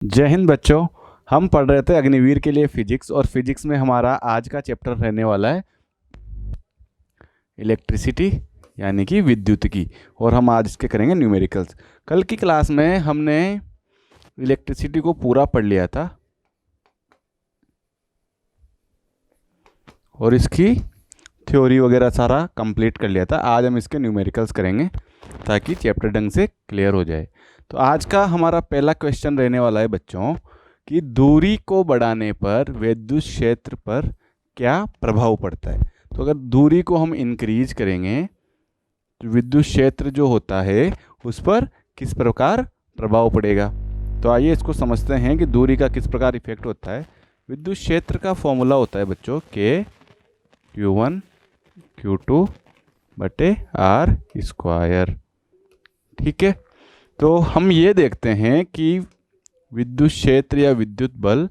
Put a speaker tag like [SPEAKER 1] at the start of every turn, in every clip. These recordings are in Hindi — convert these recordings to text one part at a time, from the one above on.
[SPEAKER 1] जय हिंद बच्चों। हम पढ़ रहे थे अग्निवीर के लिए फिजिक्स, और फिजिक्स में हमारा आज का चैप्टर रहने वाला है इलेक्ट्रिसिटी यानी कि विद्युत की, और हम आज इसके करेंगे न्यूमेरिकल्स। कल की क्लास में हमने इलेक्ट्रिसिटी को पूरा पढ़ लिया था और इसकी थ्योरी वगैरह सारा कंप्लीट कर लिया था। आज हम इसके न्यूमेरिकल्स करेंगे ताकि चैप्टर ढंग से क्लियर हो जाए। तो आज का हमारा पहला क्वेश्चन रहने वाला है बच्चों कि दूरी को बढ़ाने पर विद्युत क्षेत्र पर क्या प्रभाव पड़ता है। तो अगर दूरी को हम इंक्रीज करेंगे तो विद्युत क्षेत्र जो होता है उस पर किस प्रकार प्रभाव पड़ेगा। तो आइए इसको समझते हैं कि दूरी का किस प्रकार इफेक्ट होता है। विद्युत क्षेत्र का फॉर्मूला होता है बच्चों के Q1 Q2 बटे R स्क्वायर। ठीक है, तो हम ये देखते हैं कि विद्युत क्षेत्र या विद्युत बल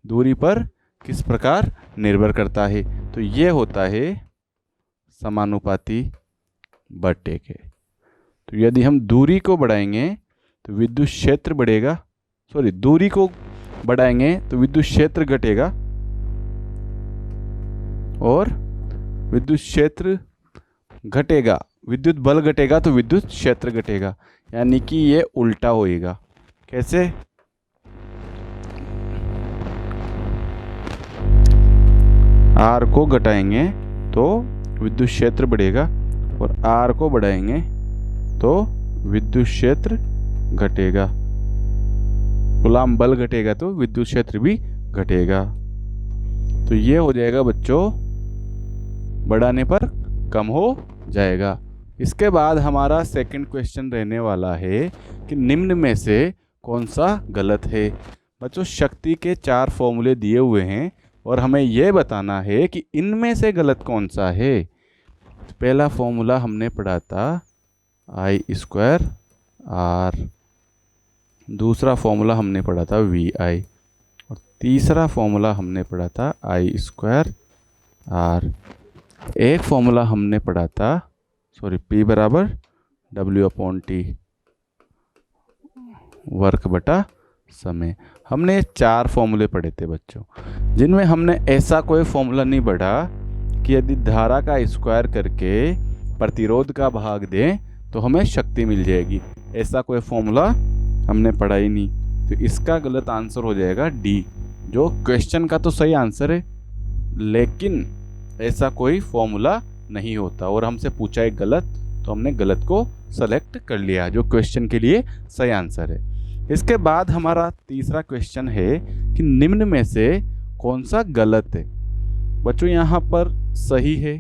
[SPEAKER 1] दूरी पर किस प्रकार निर्भर करता है। तो ये होता है समानुपाती बटे के। तो यदि हम दूरी को बढ़ाएंगे तो विद्युत क्षेत्र बढ़ेगा, दूरी को बढ़ाएंगे तो विद्युत क्षेत्र घटेगा और विद्युत क्षेत्र घटेगा, विद्युत बल घटेगा तो विद्युत क्षेत्र घटेगा, यानी कि ये उल्टा होएगा। कैसे? R को घटाएंगे तो विद्युत क्षेत्र बढ़ेगा और R को बढ़ाएंगे तो विद्युत क्षेत्र घटेगा। कूलम्ब बल घटेगा तो विद्युत क्षेत्र भी घटेगा। तो ये हो जाएगा बच्चों, बढ़ाने पर कम हो जाएगा। इसके बाद हमारा सेकंड क्वेश्चन रहने वाला है कि निम्न में से कौन सा गलत है। बच्चों शक्ति के 4 फॉर्मूले दिए हुए हैं और हमें यह बताना है कि इनमें से गलत कौन सा है। तो पहला फॉर्मूला हमने पढ़ा था I स्क्वायर R, दूसरा फॉर्मूला हमने पढ़ा था VI, और तीसरा फॉर्मूला हमने पढ़ा था I स्क्वायर R। एक फॉर्मूला हमने पढ़ा था P बराबर W/T, वर्क बटा समय। हमने 4 फॉर्मूले पढ़े थे बच्चों, जिनमें हमने ऐसा कोई फॉर्मूला नहीं पढ़ा कि यदि धारा का स्क्वायर करके प्रतिरोध का भाग दें तो हमें शक्ति मिल जाएगी। ऐसा कोई फॉर्मूला हमने पढ़ा ही नहीं। तो इसका गलत आंसर हो जाएगा डी। जो क्वेश्चन का तो सही आंसर है लेकिन ऐसा कोई फॉर्मूला नहीं होता, और हमसे पूछा है गलत तो हमने गलत को सेलेक्ट कर लिया जो क्वेश्चन के लिए सही आंसर है। इसके बाद हमारा तीसरा क्वेश्चन है कि निम्न में से कौन सा गलत है। बच्चों यहाँ पर सही है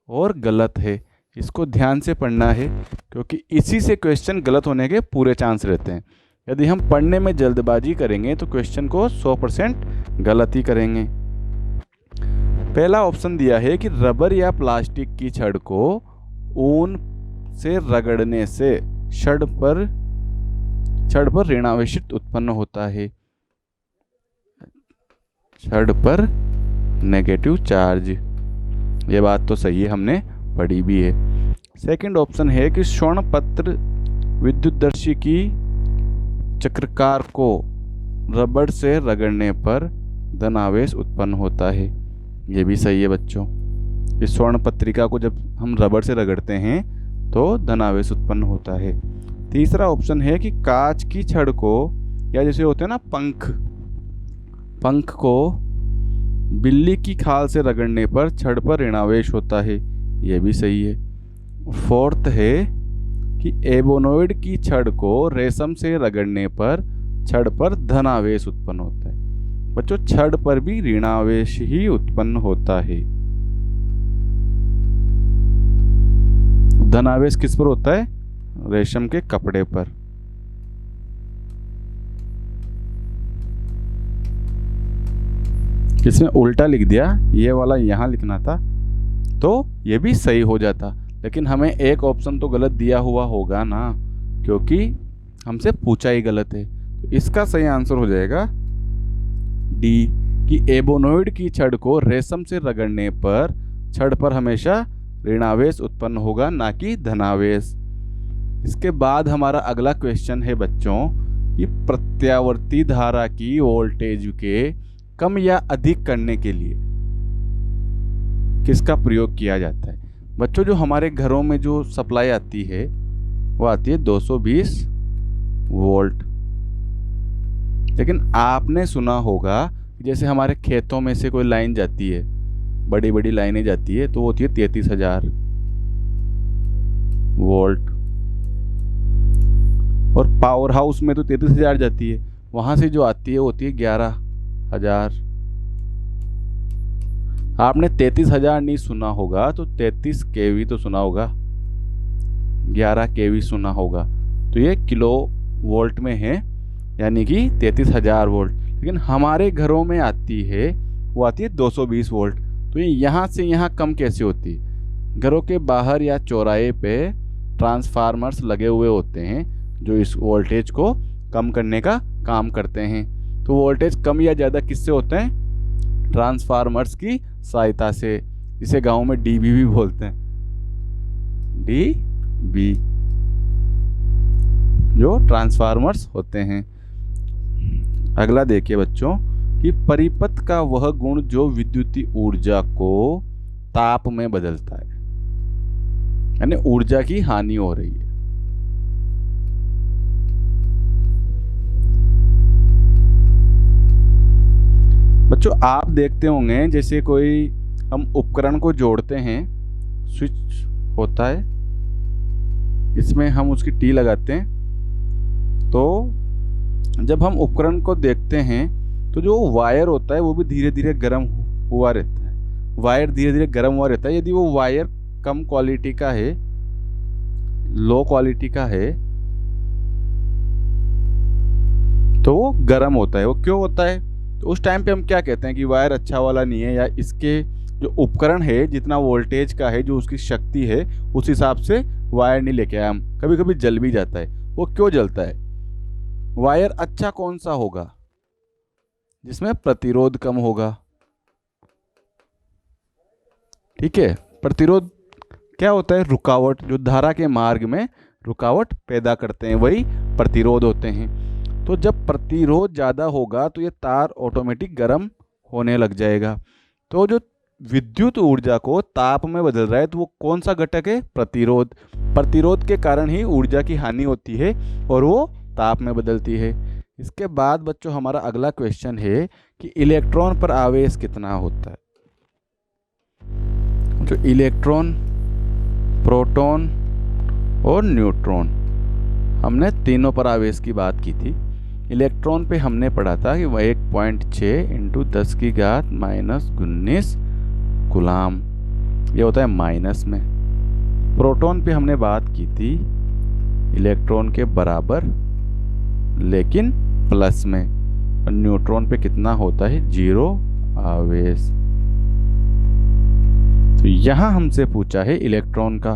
[SPEAKER 1] और गलत है, इसको ध्यान से पढ़ना है क्योंकि इसी से क्वेश्चन गलत होने के पूरे चांस रहते हैं। यदि हम पढ़ने में जल्दबाजी करेंगे तो क्वेश्चन को 100% गलत ही करेंगे। पहला ऑप्शन दिया है कि रबर या प्लास्टिक की छड़ को ऊन से रगड़ने से छड़ पर ऋणावेशित उत्पन्न होता है, छड़ पर नेगेटिव चार्ज। ये बात तो सही है, हमने पढ़ी भी है। सेकंड ऑप्शन है कि स्वर्ण-पत्र विद्युतदर्शी की चक्राकार को रबड़ से रगड़ने पर धनावेश उत्पन्न होता है। ये भी सही है बच्चों। इस स्वर्ण पत्रिका को जब हम रबड़ से रगड़ते हैं तो धनावेश उत्पन्न होता है। तीसरा ऑप्शन है कि कांच की छड़ को, या जैसे होते हैं ना पंख को बिल्ली की खाल से रगड़ने पर छड़ पर ऋणावेश होता है। ये भी सही है। फोर्थ है कि एबोनॉइड की छड़ को रेशम से रगड़ने पर छड़ पर धनावेश उत्पन्न होता है। बच्चों छड़ पर भी ऋणावेश ही उत्पन्न होता है। धनावेश किस पर होता है? रेशम के कपड़े पर। इसमें उल्टा लिख दिया, ये वाला यहां लिखना था तो ये भी सही हो जाता, लेकिन हमें एक ऑप्शन तो गलत दिया हुआ होगा ना, क्योंकि हमसे पूछा ही गलत है। तो इसका सही आंसर हो जाएगा डी कि एबोनॉइड की छड़ को रेशम से रगड़ने पर छड़ पर हमेशा ऋणावेश उत्पन्न होगा, ना कि धनावेश। इसके बाद हमारा अगला क्वेश्चन है बच्चों कि प्रत्यावर्ती धारा की वोल्टेज के कम या अधिक करने के लिए किसका प्रयोग किया जाता है? बच्चों, जो हमारे घरों में जो सप्लाई आती है वो आती है 220 वोल्ट। लेकिन आपने सुना होगा जैसे हमारे खेतों में से कोई लाइन जाती है, बड़ी बड़ी लाइनें जाती है, तो वो होती है 33,000 वोल्ट। और पावर हाउस में तो 33,000 जाती है, वहां से जो आती है वो होती है 11,000। आपने 33,000 नहीं सुना होगा तो 33 केवी तो सुना होगा, 11 केवी सुना होगा। तो ये किलो वोल्ट में है, यानी कि 33,000 वोल्ट। लेकिन हमारे घरों में आती है वो आती है 220 वोल्ट। तो ये यहाँ से यहाँ कम कैसे होती है? घरों के बाहर या चौराहे पे ट्रांसफार्मर्स लगे हुए होते हैं जो इस वोल्टेज को कम करने का काम करते हैं। तो वोल्टेज कम या ज़्यादा किससे होते हैं? ट्रांसफार्मर्स की सहायता से, जिसे गांव में डीबी भी बोलते हैं, डीबी, जो ट्रांसफार्मर्स होते हैं। अगला देखिए बच्चों कि परिपथ का वह गुण जो विद्युतीय ऊर्जा को ताप में बदलता है, यानी ऊर्जा की हानि हो रही है। बच्चों, आप देखते होंगे जैसे कोई हम उपकरण को जोड़ते हैं, स्विच होता है, इसमें हम उसकी टी लगाते हैं, तो जब हम उपकरण को देखते हैं तो जो वायर होता है वो भी धीरे धीरे गर्म हुआ रहता है। वायर धीरे धीरे गर्म हुआ रहता है। यदि वो वायर कम क्वालिटी का है, लो क्वालिटी का है, तो वो गर्म होता है। वो क्यों होता है? तो उस टाइम पे हम क्या कहते हैं कि वायर अच्छा वाला नहीं है, या इसके जो उपकरण है जितना वोल्टेज का है, जो उसकी शक्ति है, उस हिसाब से वायर नहीं लेके आए हम। कभी कभी जल भी जाता है। वो क्यों जलता है? वायर अच्छा कौन सा होगा? जिसमें प्रतिरोध कम होगा। ठीक है, प्रतिरोध क्या होता है? रुकावट, जो धारा के मार्ग में रुकावट पैदा करते हैं, वही प्रतिरोध होते हैं। तो जब प्रतिरोध ज़्यादा होगा तो ये तार ऑटोमेटिक गर्म होने लग जाएगा। तो जो विद्युत ऊर्जा को ताप में बदल रहा है, तो वो कौन सा घटक है? प्रतिरोध। प्रतिरोध के कारण ही ऊर्जा की हानि होती है और वो ताप में बदलती है। इसके बाद बच्चों हमारा अगला क्वेश्चन है कि इलेक्ट्रॉन पर आवेश कितना होता है? जो इलेक्ट्रॉन, प्रोटॉन और न्यूट्रॉन, हमने तीनों पर आवेश की बात की थी। इलेक्ट्रॉन पे हमने पढ़ा था कि वह 1.6 × 10⁻⁻⁹ कूलाम, ये होता है माइनस में। प्रोटॉन पे हमने बात की थी इलेक्ट्रॉन के बराबर लेकिन प्लस में, और न्यूट्रॉन पे कितना होता है? 0 आवेश। तो यहां हमसे पूछा है इलेक्ट्रॉन का।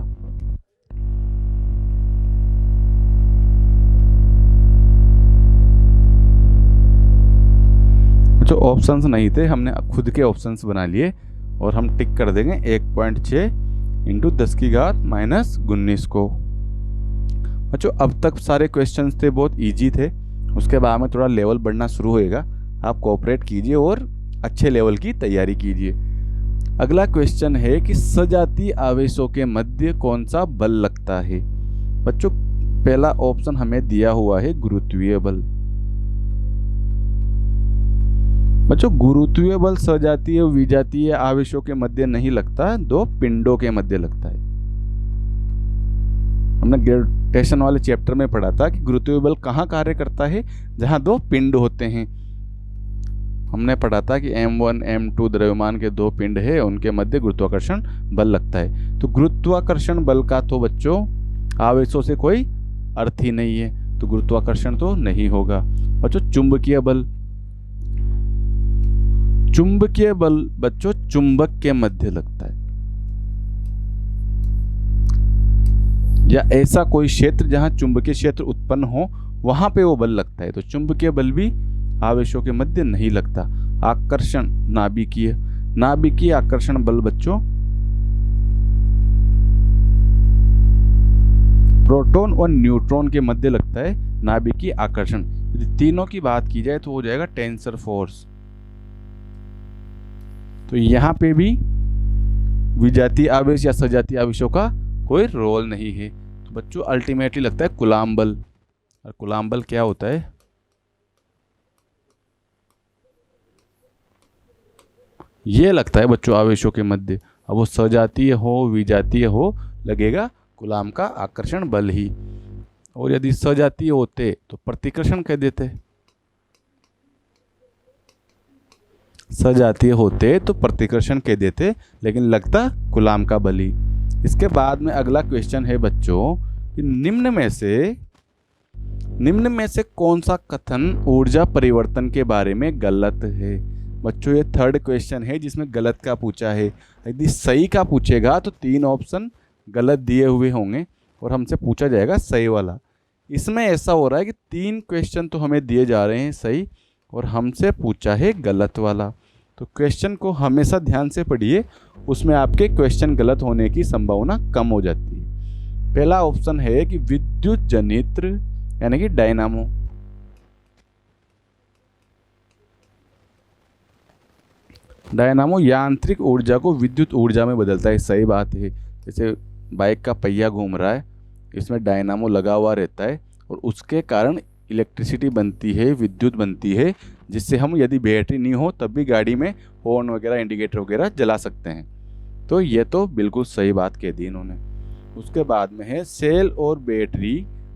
[SPEAKER 1] जो ऑप्शंस नहीं थे, हमने खुद के ऑप्शंस बना लिए और हम टिक कर देंगे 1.6 × 10⁻⁻⁹ को। बच्चों, अब तक सारे क्वेश्चंस थे, बहुत इजी थे। उसके बाद में थोड़ा लेवल बढ़ना शुरू होएगा। आप कोऑपरेट कीजिए और अच्छे लेवल की तैयारी कीजिए। अगला क्वेश्चन है कि सजातीय आवेशों के मध्य कौन सा बल लगता है? बच्चों, पहला ऑप्शन हमें दिया हुआ है गुरुत्वीय बल। बच्चों, गुरुत्वीय बल सजातीय विजातीय आवेशों के मध्य नहीं लगता, दो पिंडों के मध्य लगता है। हमने ग्रेविटेशन वाले चैप्टर में पढ़ा था कि गुरुत्वीय बल कहाँ कार्य करता है? जहाँ दो पिंड होते हैं। हमने पढ़ा था कि M1 M2 द्रव्यमान के दो पिंड है, उनके मध्य गुरुत्वाकर्षण बल लगता है। तो गुरुत्वाकर्षण बल का तो बच्चों आवेशों से कोई अर्थ ही नहीं है, तो गुरुत्वाकर्षण तो नहीं होगा। बच्चों, चुंबकीय बल, चुंबकीय बल बच्चों चुंबक के मध्य लगता है, या ऐसा कोई क्षेत्र जहां चुंबकीय क्षेत्र उत्पन्न हो वहां पे वो बल लगता है। तो चुंबकीय बल भी आवेशों के मध्य नहीं लगता। आकर्षण, नाभिकीय, नाभिकीय आकर्षण बल बच्चों प्रोटॉन और न्यूट्रॉन के मध्य लगता है नाभिकीय आकर्षण, यदि तीनों की बात की जाए तो हो जाएगा टेंसर फोर्स। तो यहाँ पे भी विजातीय आवेश या सजातीय आवेशों का कोई रोल नहीं है। तो बच्चों अल्टीमेटली लगता है कूलाम बल। और कूलाम बल क्या होता है? ये लगता है बच्चों आवेशों के मध्य, अब वो सजातीय हो विजातीय हो, लगेगा कूलाम का आकर्षण बल ही। और यदि सजातीय होते तो प्रतिकर्षण कह देते, सजातीय होते तो प्रतिकर्षण कह देते, लेकिन लगता कूलाम का बल ही। इसके बाद में अगला क्वेश्चन है बच्चों कि निम्न में से कौन सा कथन ऊर्जा परिवर्तन के बारे में गलत है? बच्चों ये थर्ड क्वेश्चन है जिसमें गलत का पूछा है। यदि सही का पूछेगा तो 3 ऑप्शन गलत दिए हुए होंगे और हमसे पूछा जाएगा सही वाला। इसमें ऐसा हो रहा है कि 3 क्वेश्चन तो हमें दिए जा रहे हैं सही और हमसे पूछा है गलत वाला। तो क्वेश्चन को हमेशा ध्यान से पढ़िए, उसमें आपके क्वेश्चन गलत होने की संभावना कम हो जाती है। पहला ऑप्शन है कि विद्युत जनित्र यानी कि डायनामो। डायनामो यांत्रिक ऊर्जा को विद्युत ऊर्जा में बदलता है, सही बात है। जैसे बाइक का पहिया घूम रहा है, इसमें डायनामो लगा हुआ रहता है और उसके कारण इलेक्ट्रिसिटी बनती है, विद्युत बनती है, जिससे हम यदि बैटरी नहीं हो तब भी गाड़ी में हॉर्न वगैरह इंडिकेटर वगैरह जला सकते हैं। तो ये तो बिल्कुल सही बात कह दी इन्होंने। उसके बाद में है सेल और बैटरी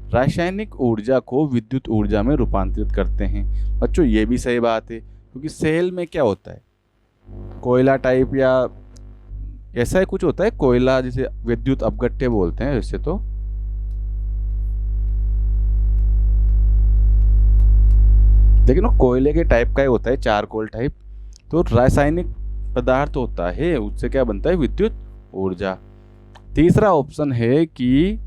[SPEAKER 1] रासायनिक ऊर्जा को विद्युत ऊर्जा में रूपांतरित करते हैं। बच्चों ये भी सही बात है, क्योंकि सेल में क्या होता है, कोयला टाइप या ऐसा ही कुछ होता है, कोयला जिसे विद्युत अपघट्य बोलते हैं वैसे तो। लेकिन वो कोयले के टाइप का ही होता है, चारकोल टाइप। तो रासायनिक पदार्थ होता है, उससे क्या बनता है, विद्युत ऊर्जा। तीसरा ऑप्शन है कि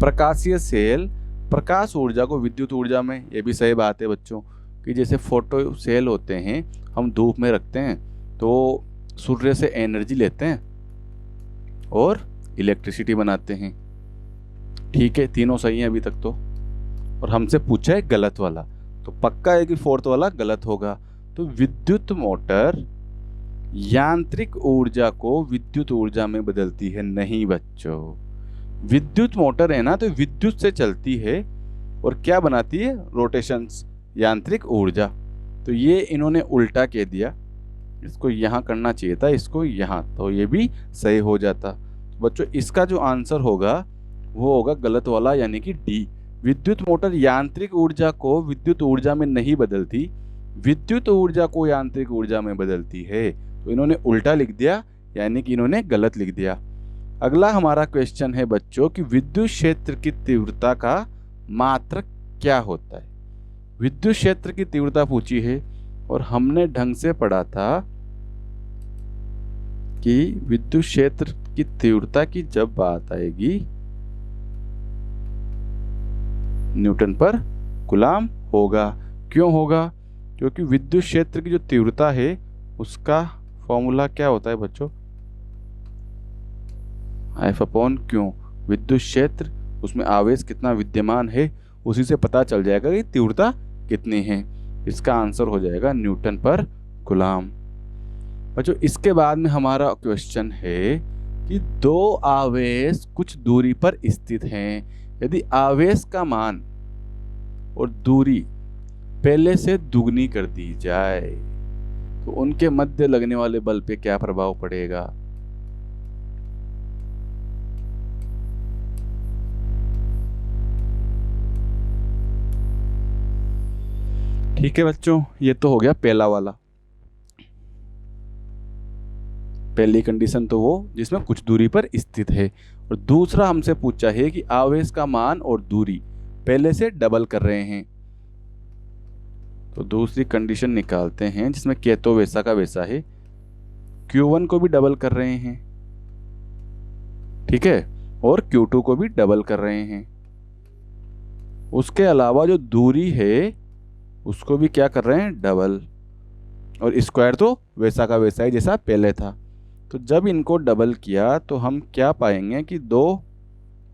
[SPEAKER 1] प्रकाशीय सेल प्रकाश ऊर्जा को विद्युत ऊर्जा में, ये भी सही बात है बच्चों। कि जैसे फोटो सेल होते हैं, हम धूप में रखते हैं तो सूर्य से एनर्जी लेते हैं और इलेक्ट्रिसिटी बनाते हैं। ठीक है, तीनों सही हैं अभी तक तो। और हमसे पूछा है गलत वाला, तो पक्का है कि फोर्थ वाला गलत होगा। तो विद्युत मोटर यांत्रिक ऊर्जा को विद्युत ऊर्जा में बदलती है नहीं बच्चों। विद्युत मोटर है ना, तो विद्युत से चलती है और क्या बनाती है, रोटेशंस, यांत्रिक ऊर्जा। तो ये इन्होंने उल्टा कह दिया, इसको यहाँ करना चाहिए था, इसको यहाँ, तो ये भी सही हो जाता। तो बच्चों इसका जो आंसर होगा वो होगा गलत वाला, यानी कि डी। विद्युत मोटर यांत्रिक ऊर्जा को विद्युत ऊर्जा में नहीं बदलती, विद्युत ऊर्जा को यांत्रिक ऊर्जा में बदलती है। तो इन्होंने उल्टा लिख दिया, यानी कि इन्होंने गलत लिख दिया। अगला हमारा क्वेश्चन है बच्चों कि विद्युत क्षेत्र की तीव्रता का मात्रक क्या होता है। विद्युत क्षेत्र की तीव्रता पूछी है और हमने ढंग से पढ़ा था कि विद्युत क्षेत्र की तीव्रता की जब बात आएगी न्यूटन पर कूलाम होगा। क्यों होगा? क्योंकि विद्युत क्षेत्र की जो तीव्रता है उसका फॉर्मूला क्या होता है बच्चों, F/Q। विद्युत क्षेत्र, उसमें आवेश कितना विद्यमान है, उसी से पता चल जाएगा कि तीव्रता कितनी है। इसका आंसर हो जाएगा न्यूटन पर कूलाम। बच्चों इसके बाद में हमारा क्वेश्चन है कि 2 आवेश कुछ दूरी पर स्थित हैं। यदि आवेश का मान और दूरी पहले से दुगनी कर दी जाए तो उनके मध्य लगने वाले बल पे क्या प्रभाव पड़ेगा। ठीक है बच्चों, ये तो हो गया पहला वाला, पहली कंडीशन तो वो जिसमें कुछ दूरी पर स्थित है। और दूसरा हमसे पूछा है कि आवेश का मान और दूरी पहले से डबल कर रहे हैं। तो दूसरी कंडीशन निकालते हैं जिसमें के तो वैसा का वैसा है, Q1 को भी डबल कर रहे हैं, ठीक है, और Q2 को भी डबल कर रहे हैं। उसके अलावा जो दूरी है उसको भी क्या कर रहे हैं, डबल, और स्क्वायर तो वैसा का वैसा ही जैसा पहले था। तो जब इनको डबल किया तो हम क्या पाएंगे कि 2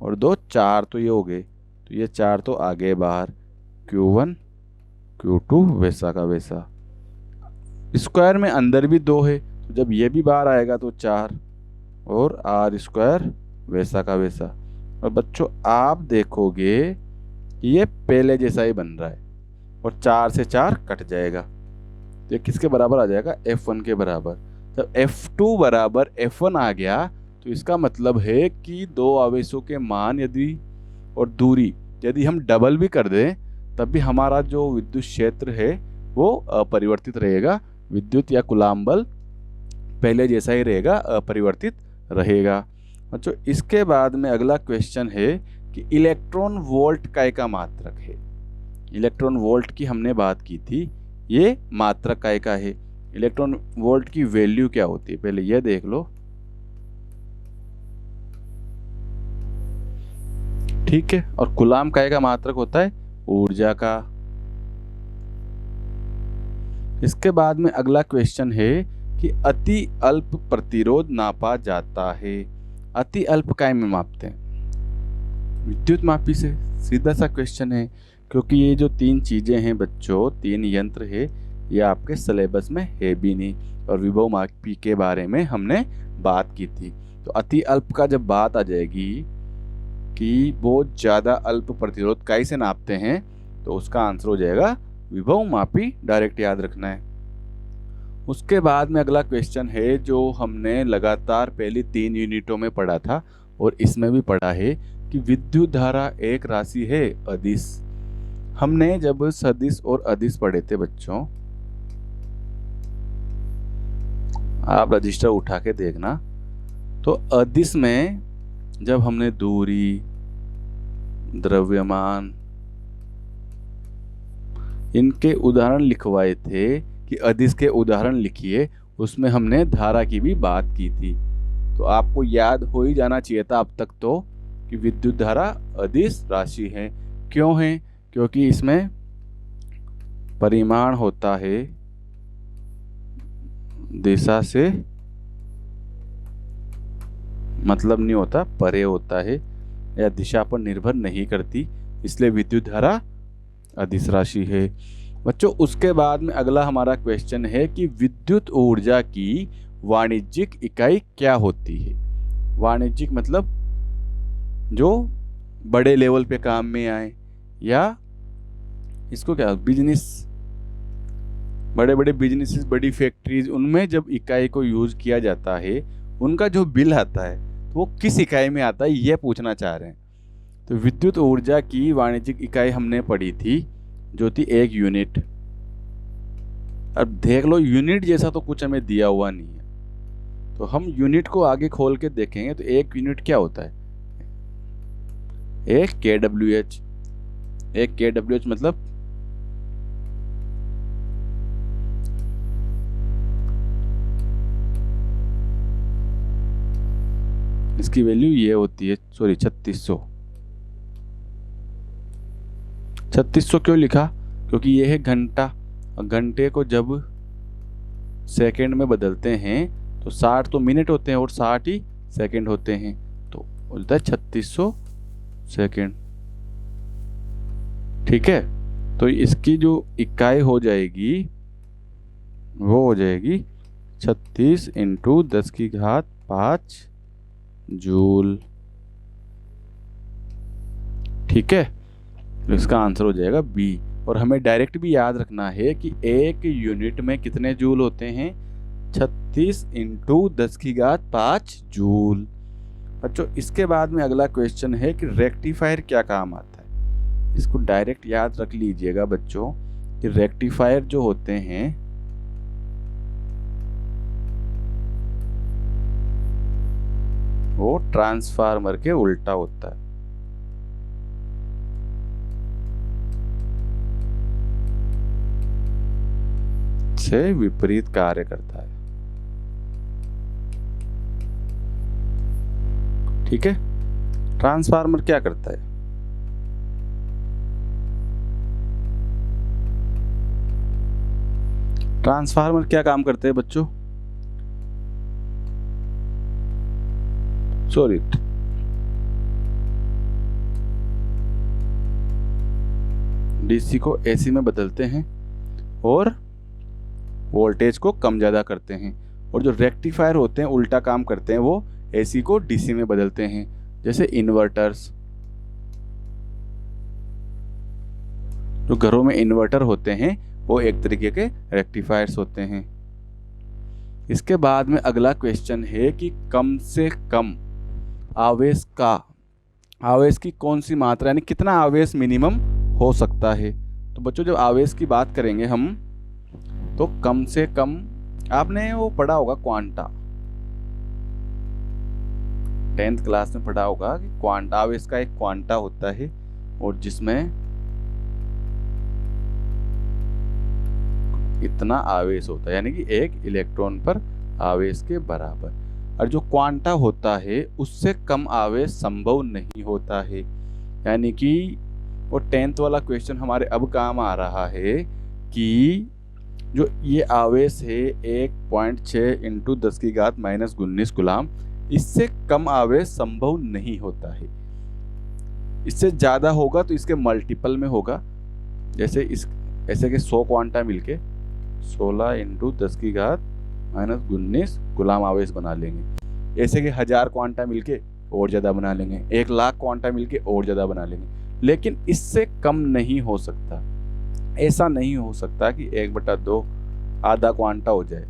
[SPEAKER 1] और 2 4, तो ये हो गए, तो ये 4 तो आ गए बाहर, Q1 Q2 वैसा का वैसा। स्क्वायर में अंदर भी 2 है, तो जब ये भी बाहर आएगा तो 4, और R² वैसा का वैसा। और बच्चों आप देखोगे ये पहले जैसा ही बन रहा है, और 4 से 4 कट जाएगा, तो ये किसके बराबर आ जाएगा? F1 के बराबर। जब F2 बराबर F1 आ गया तो इसका मतलब है कि दो आवेशों के मान यदि और दूरी यदि हम डबल भी कर दें तब भी हमारा जो विद्युत क्षेत्र है वो अपरिवर्तित रहेगा। विद्युत या कूलाम बल पहले जैसा ही रहेगा, अपरिवर्तित रहेगा। बच्चों इसके बाद में अगला क्वेश्चन है कि इलेक्ट्रॉन वोल्ट काय का मात्रक है। इलेक्ट्रॉन वोल्ट की हमने बात की थी, ये मात्रक काय का है। इलेक्ट्रॉन वोल्ट की वैल्यू क्या होती है पहले ये देख लो। ठीक है, और कूलाम काय का मात्रक होता है? ऊर्जा का। इसके बाद में अगला क्वेश्चन है कि अति अल्प प्रतिरोध नापा जाता है। अति अल्प काय में मापते हैं? विद्युत मापी से। सीधा सा क्वेश्चन है, क्योंकि ये जो 3 चीजें हैं बच्चों, 3 यंत्र है, ये आपके सिलेबस में है भी नहीं, और विभव मापी के बारे में हमने बात की थी। तो अति अल्प का जब बात आ जाएगी कि बहुत ज़्यादा अल्प प्रतिरोध कैसे नापते हैं, तो उसका आंसर हो जाएगा विभव मापी। डायरेक्ट याद रखना है। उसके बाद में अगला क्वेश्चन है जो हमने लगातार पहली 3 यूनिटों में पढ़ा था और इसमें भी पढ़ा है कि विद्युत धारा एक राशि है अदिश। हमने जब सदिश और अदिश पढ़े थे बच्चों, आप रजिस्टर उठा के देखना, तो अदिश में जब हमने दूरी, द्रव्यमान, इनके उदाहरण लिखवाए थे कि अदिश के उदाहरण लिखिए, उसमें हमने धारा की भी बात की थी। तो आपको याद हो ही जाना चाहिए था अब तक तो कि विद्युत धारा अदिश राशि है। क्यों है? क्योंकि इसमें परिमाण होता है दिशा से, मतलब नहीं होता, परे होता है, या दिशा पर निर्भर नहीं करती, इसलिए विद्युत धारा अदिश राशि है। बच्चों उसके बाद में अगला हमारा क्वेश्चन है कि विद्युत ऊर्जा की वाणिज्यिक इकाई क्या होती है। वाणिज्यिक मतलब जो बड़े लेवल पे काम में आए, या इसको क्या, बिजनेस, बड़े बड़े बिजनेसेस, बड़ी फैक्ट्रीज, उनमें जब इकाई को यूज किया जाता है, उनका जो बिल आता है तो वो किस इकाई में आता है, ये पूछना चाह रहे हैं। तो विद्युत ऊर्जा की वाणिज्यिक इकाई हमने पढ़ी थी जो थी 1 यूनिट। अब देख लो यूनिट जैसा तो कुछ हमें दिया हुआ नहीं है, तो हम यूनिट को आगे खोल के देखेंगे। तो 1 यूनिट क्या होता है? 1 kWh। 1 kWh मतलब इसकी वैल्यू ये होती है, सॉरी 3600। 3600 क्यों लिखा? क्योंकि ये है घंटा, और घंटे को जब सेकंड में बदलते हैं तो 60 तो मिनट होते हैं और 60 ही सेकंड होते हैं, तो बोलता है 3600 सेकंड। ठीक है, तो इसकी जो इकाई हो जाएगी वो हो जाएगी 36 × 10⁵ जूल। ठीक है, तो इसका आंसर हो जाएगा बी। और हमें डायरेक्ट भी याद रखना है कि 1 यूनिट में कितने जूल होते हैं? 36 × 10⁵ जूल। बच्चों इसके बाद में अगला क्वेश्चन है कि रेक्टिफायर क्या काम आता है। इसको डायरेक्ट याद रख लीजिएगा बच्चों कि रेक्टिफायर जो होते हैं वो ट्रांसफार्मर के उल्टा होता है। से विपरीत कार्य करता है। ठीक है, ट्रांसफार्मर क्या करता है? ट्रांसफार्मर क्या काम करते हैं बच्चों? सॉरी, डीसी को एसी में बदलते हैं। और वोल्टेज को कम ज़्यादा करते हैं। और जो रेक्टिफायर होते हैं उल्टा काम करते हैं, वो एसी को डीसी में बदलते हैं, जैसे इन्वर्टर्स। जो घरों में इन्वर्टर होते हैं वो एक तरीके के रेक्टिफायर्स होते हैं। इसके बाद में अगला क्वेश्चन है कि कम से कम आवेश की कौन सी मात्रा, यानी कितना आवेश मिनिमम हो सकता है। तो बच्चों जब आवेश की बात करेंगे हम, तो कम से कम, आपने वो पढ़ा होगा क्वांटा, 10th क्लास में पढ़ा होगा कि क्वांटा, आवेश का एक क्वांटा होता है और जिसमें इतना आवेश होता है, यानी कि एक इलेक्ट्रॉन पर आवेश के बराबर। और जो क्वांटा होता है उससे कम आवेश संभव नहीं होता है। यानी कि वो 10th वाला क्वेश्चन हमारे अब काम आ रहा है कि जो ये आवेश है 1.6 × 10⁻⁻19 गुलाम, इससे कम आवेश संभव नहीं होता है। इससे ज़्यादा होगा तो इसके मल्टीपल में होगा। जैसे ऐसे के 100 क्वांटा मिलके 16 × 10⁻⁻19 गुलाम आवेश बना लेंगे। ऐसे के 1000 क्वांटा मिलके और ज़्यादा बना लेंगे, 1,00,000 क्वांटा मिलके और ज़्यादा बना लेंगे, लेकिन इससे कम नहीं हो सकता। ऐसा नहीं हो सकता कि 1/2 आधा क्वांटा हो जाए,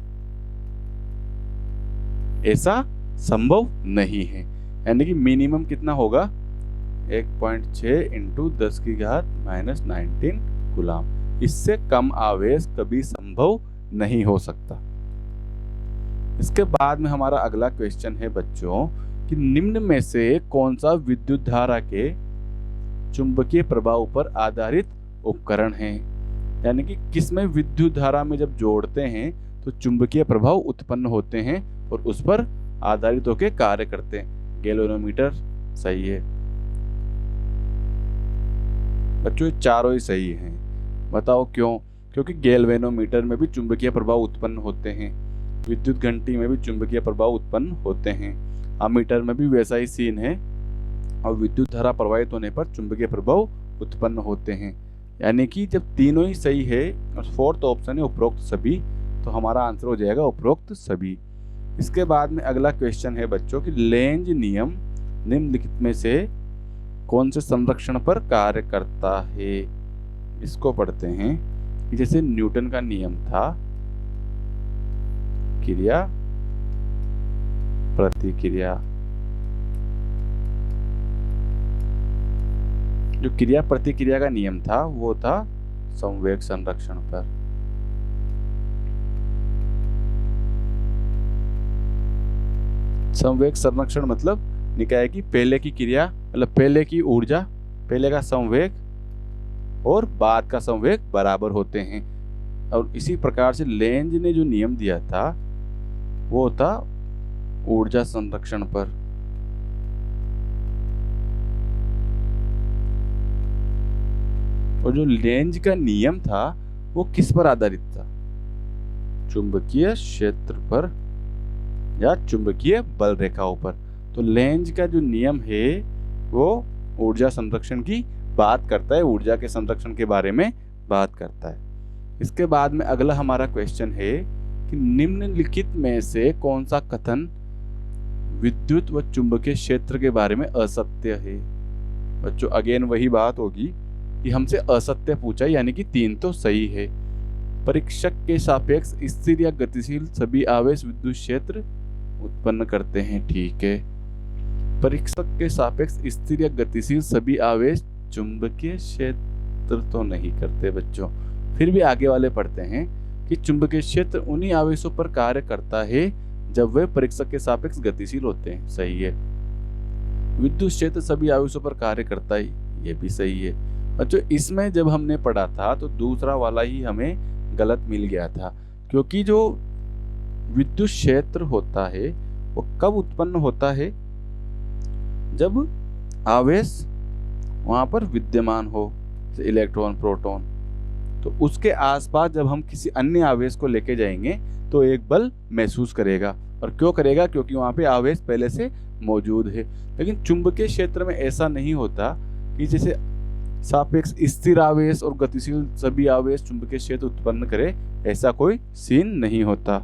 [SPEAKER 1] ऐसा संभव नहीं है। यानी कि मिनिमम कितना होगा, 1.6 × 10⁻⁻19 गुलाम। इससे कम आवेश कभी संभव नहीं हो सकता। इसके बाद में हमारा अगला क्वेश्चन है बच्चों कि निम्न में से कौन सा विद्युत धारा के चुंबकीय प्रभाव पर आधारित उपकरण है। यानी कि किसमें विद्युत धारा में जब जोड़ते हैं तो चुंबकीय प्रभाव उत्पन्न होते हैं और उस पर आधारित होकर कार्य करते हैं। गैल्वेनोमीटर सही है बच्चों, चारों ही सही हैं। बताओ क्यों? क्योंकि गैल्वेनोमीटर में भी चुंबकीय प्रभाव उत्पन्न होते हैं, विद्युत घंटी में भी चुंबकीय प्रभाव उत्पन्न होते हैं, अमीटर में भी वैसा ही सीन है, और विद्युत धारा प्रवाहित होने पर चुंबकीय प्रभाव उत्पन्न होते हैं। यानी कि जब तीनों ही सही है और 4th ऑप्शन है उपरोक्त सभी, तो हमारा आंसर हो जाएगा उपरोक्त सभी। इसके बाद में अगला क्वेश्चन है बच्चों कि लेंज नियम निम्नलिखित में से कौन से संरक्षण पर कार्य करता है। इसको पढ़ते हैं कि जैसे न्यूटन का नियम था क्रिया प्रतिक्रिया, जो क्रिया प्रतिक्रिया का नियम था वो था संवेग संरक्षण पर। संवेग संरक्षण मतलब निकाय की पहले की क्रिया, मतलब पहले की ऊर्जा, पहले का संवेग और बाद का संवेग बराबर होते हैं। और इसी प्रकार से लेंज ने जो नियम दिया था वो था ऊर्जा संरक्षण पर। और जो लेंज का नियम था वो किस पर आधारित था? चुंबकीय क्षेत्र पर या चुंबकीय बल रेखाओं पर। तो लेंज का जो नियम है वो ऊर्जा संरक्षण की बात करता है, ऊर्जा के संरक्षण के बारे में बात करता है। इसके बाद में अगला हमारा क्वेश्चन है कि निम्नलिखित में से कौन सा कथन विद्युत व चुंबकीय क्षेत्र के बारे में असत्य है। बच्चों अगेन वही बात होगी कि हमसे असत्य पूछा, यानी कि 3 तो सही है। परीक्षक के सापेक्ष स्थिर या गतिशील सभी आवेश विद्युत क्षेत्र उत्पन्न करते हैं, ठीक है। परीक्षक के सापेक्ष स्थिर या गतिशील सभी आवेश चुंबकीय क्षेत्र तो नहीं करते बच्चों। फिर भी आगे वाले पढ़ते हैं कि चुंबकीय क्षेत्र उन्हीं आवेशों पर कार्य करता है जब वे परीक्षक के सापेक्ष गतिशील होते हैं, सही है। विद्युत क्षेत्र सभी आवेशों पर कार्य करता है, ये भी सही है। बच्चों इसमें जब हमने पढ़ा था तो दूसरा वाला ही हमें गलत मिल गया था, क्योंकि जो विद्युत क्षेत्र होता है वो कब उत्पन्न होता है? जब आवेश वहां पर विद्यमान हो, जैसे इलेक्ट्रॉन प्रोटॉन। तो उसके आसपास जब हम किसी अन्य आवेश को लेके जाएंगे तो एक बल महसूस करेगा। और क्यों करेगा? क्योंकि वहां पे आवेश पहले से मौजूद है। लेकिन चुंबकीय क्षेत्र में ऐसा नहीं होता कि जैसे सापेक्ष स्थिर आवेश और गतिशील सभी आवेश चुंबकीय क्षेत्र उत्पन्न करे, ऐसा कोई सीन नहीं होता।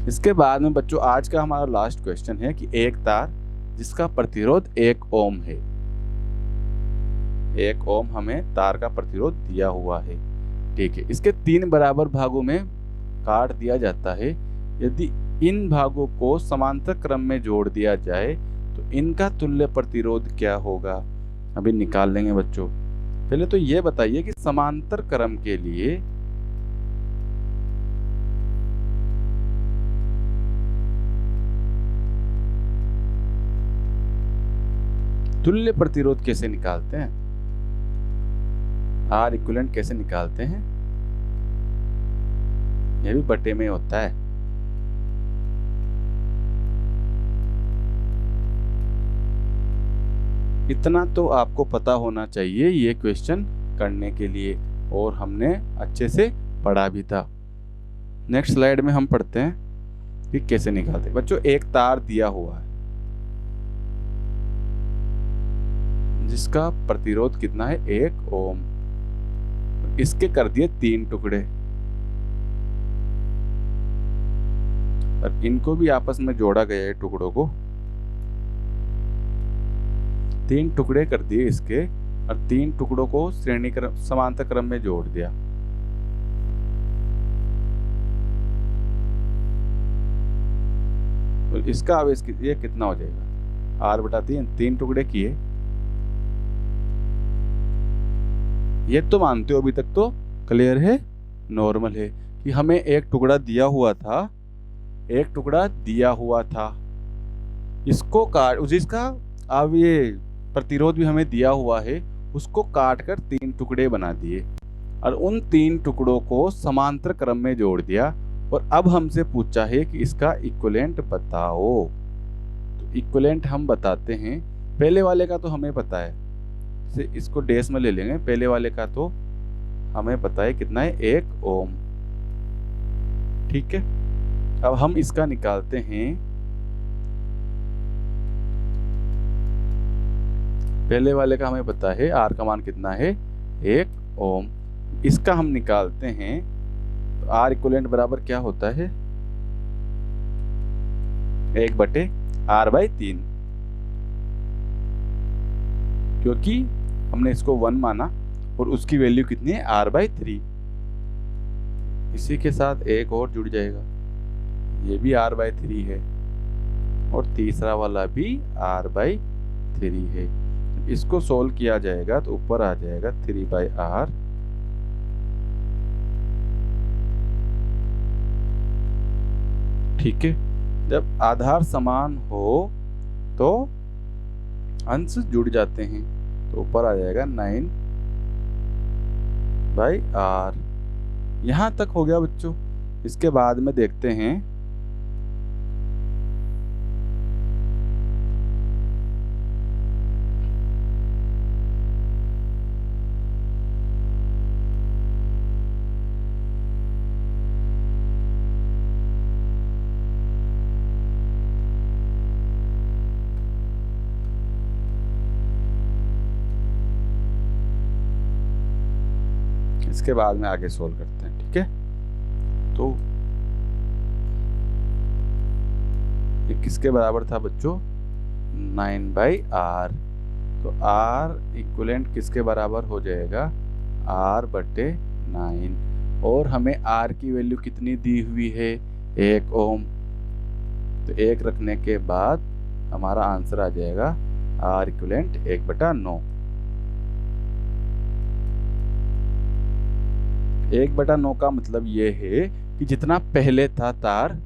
[SPEAKER 1] इसके बाद में बच्चों आज का हमारा लास्ट क्वेश्चन है कि एक तार जिसका प्रतिरोध 1 ओम है, 1 ओम हमें तार का प्रतिरोध दिया हुआ है, ठीक है। इसके 3 बराबर भागों में काट दिया जाता है। यदि इन भागों को समांतर क्रम में जोड़ दिया जाए तो इनका तुल्य प्रतिरोध क्या होगा, अभी निकाल लेंगे बच्चों। पहले तो ये बताइए कि समांतर क्रम के लिए तुल्य प्रतिरोध कैसे निकालते हैं, आर इक्विवेलेंट कैसे निकालते हैं, ये भी बटे में होता है। इतना तो आपको पता होना चाहिए ये क्वेश्चन करने के लिए, और हमने अच्छे से पढ़ा भी था। नेक्स्ट स्लाइड में हम पढ़ते हैं कि कैसे निकालते हैं। बच्चों एक तार दिया हुआ है जिसका प्रतिरोध कितना है 1 ओम, इसके कर दिए 3 टुकड़े और इनको भी आपस में जोड़ा गया है, टुकड़ों को 3 टुकड़े कर दिए इसके, और 3 टुकड़ों को श्रेणी क्रम समांतर क्रम में जोड़ दिया। तो इसका आवेश ये कितना हो जाएगा R/3, 3 टुकड़े किए। ये तो मानते हो अभी तक तो क्लियर है, नॉर्मल है कि हमें एक टुकड़ा दिया हुआ था, एक टुकड़ा दिया हुआ था, इसको काट जिसका अब ये प्रतिरोध भी हमें दिया हुआ है, उसको काट कर 3 टुकड़े बना दिए और उन 3 टुकड़ों को समांतर क्रम में जोड़ दिया। और अब हमसे पूछा है कि इसका इक्विवेलेंट बताओ। तो इक्विवेलेंट हम बताते हैं, पहले वाले का तो हमें पता है, इसको डैश में ले लेंगे। पहले वाले का तो हमें पता है कितना है 1 ओम, ठीक है। अब हम इसका निकालते हैं, पहले वाले का हमें पता है R का मान कितना है 1 ओम, इसका हम निकालते हैं। तो R इक्विवेलेंट बराबर क्या होता है 1/R/3, क्योंकि हमने इसको 1 माना और उसकी वैल्यू कितनी है R/3। इसी के साथ एक और जुड़ जाएगा, ये भी R/3 है और तीसरा वाला भी R/3 है। इसको सोल्व किया जाएगा तो ऊपर आ जाएगा 3/R, ठीक है। जब आधार समान हो तो अंश जुड़ जाते हैं, तो ऊपर आ जाएगा 9/R। यहां तक हो गया बच्चों। इसके बाद में देखते हैं इसके बाद में आगे सोल्व करते हैं, ठीक है। तो ये किसके बराबर था बच्चों 9/R। तो R इक्विवेलेंट किसके बराबर हो जाएगा R/9, और हमें R की वैल्यू कितनी दी हुई है 1 ओम। तो 1 रखने के बाद हमारा आंसर आ जाएगा R इक्विवेलेंट 1/9। 1/9 का मतलब ये है कि जितना पहले था तार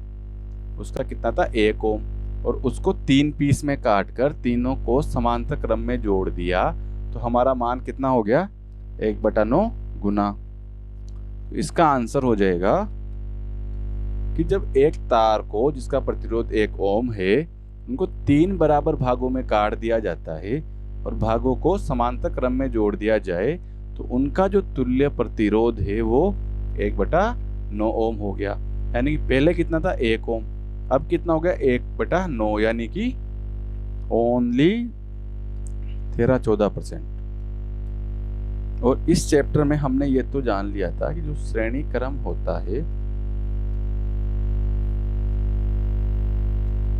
[SPEAKER 1] उसका कितना था 1 ओम, और उसको 3 पीस में काट कर तीनों को समांतर क्रम में जोड़ दिया, तो हमारा मान कितना हो गया 1/9 गुना। तो इसका आंसर हो जाएगा कि जब एक तार को जिसका प्रतिरोध 1 ओम है, उनको 3 बराबर भागों में काट दिया जाता है और भागों को समांतर क्रम में जोड़ दिया जाए, तो उनका जो तुल्य प्रतिरोध है वो 1/9 ओम हो गया। यानी कि पहले कितना था 1 ओम, अब कितना हो गया 1/9, यानी कि ओनली 13-14%। और इस चैप्टर में हमने ये तो जान लिया था कि जो श्रेणी क्रम होता है,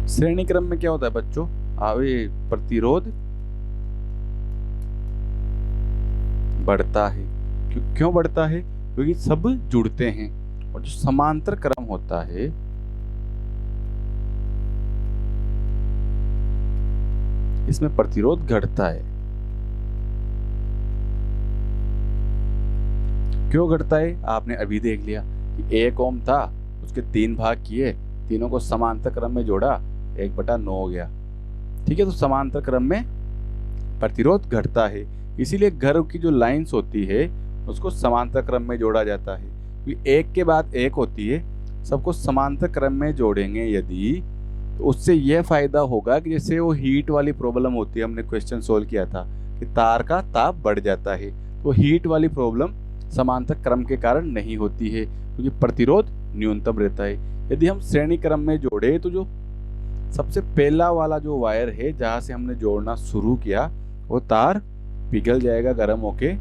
[SPEAKER 1] श्रेणी क्रम में क्या होता है बच्चों, प्रतिरोध बढ़ता है। क्यों बढ़ता है? क्योंकि सब जुड़ते हैं। और जो समांतर क्रम होता है, इसमें प्रतिरोध घटता है। क्यों घटता है? आपने अभी देख लिया कि 1 ओम था, उसके 3 भाग किए, तीनों को समांतर क्रम में जोड़ा, 1/9 हो गया। ठीक है, तो समांतर क्रम में प्रतिरोध घटता है। इसीलिए घर की जो लाइंस होती है उसको समांतर क्रम में जोड़ा जाता है। क्योंकि एक के बाद एक होती है, सबको समांतर क्रम में जोड़ेंगे यदि, तो उससे यह फायदा होगा कि जैसे वो हीट वाली प्रॉब्लम होती है, हमने क्वेश्चन सोल्व किया था कि तार का ताप बढ़ जाता है, तो हीट वाली प्रॉब्लम समांतर क्रम के कारण नहीं होती है, क्योंकि प्रतिरोध न्यूनतम रहता है। यदि हम श्रेणी क्रम में जोड़े तो जो सबसे पहला वाला जो वायर है जहाँ से हमने जोड़ना शुरू किया, वो तार पिघल जाएगा गर्म होके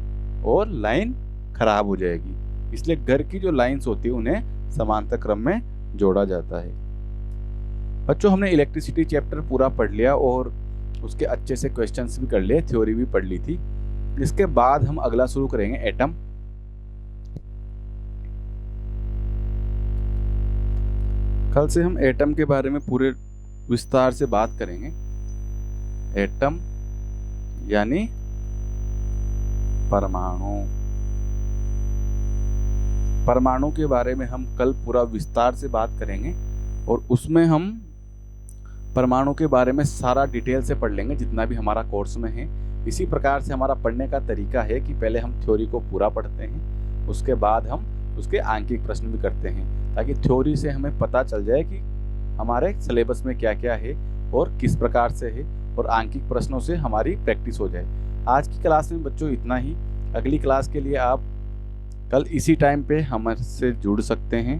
[SPEAKER 1] और लाइन खराब हो जाएगी। इसलिए घर की जो लाइंस होती है उन्हें समांतर क्रम में जोड़ा जाता है। बच्चों, हमने इलेक्ट्रिसिटी चैप्टर पूरा पढ़ लिया और उसके अच्छे से क्वेश्चंस भी कर लिए, थ्योरी भी पढ़ ली थी। इसके बाद हम अगला शुरू करेंगे एटम। कल से हम एटम के बारे में पूरे विस्तार से बात करेंगे। एटम यानी परमाणु। परमाणु के बारे में हम कल पूरा विस्तार से बात करेंगे और उसमें हम परमाणु के बारे में सारा डिटेल से पढ़ लेंगे जितना भी हमारा कोर्स में है। इसी प्रकार से हमारा पढ़ने का तरीका है कि पहले हम थ्योरी को पूरा पढ़ते हैं, उसके बाद हम उसके आंकिक प्रश्न भी करते हैं, ताकि थ्योरी से हमें पता चल जाए कि हमारे सिलेबस में क्या क्या है और किस प्रकार से है, और आंकिक प्रश्नों से हमारी प्रैक्टिस हो जाए। आज की क्लास में बच्चों इतना ही। अगली क्लास के लिए आप कल इसी टाइम पे हमसे जुड़ सकते हैं।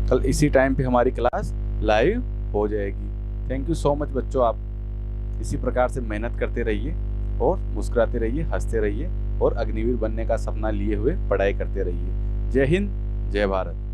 [SPEAKER 1] कल इसी टाइम पे हमारी क्लास लाइव हो जाएगी। थैंक यू सो मच बच्चों। आप इसी प्रकार से मेहनत करते रहिए और मुस्कुराते रहिए, हंसते रहिए और अग्निवीर बनने का सपना लिए हुए पढ़ाई करते रहिए। जय हिंद, जय भारत।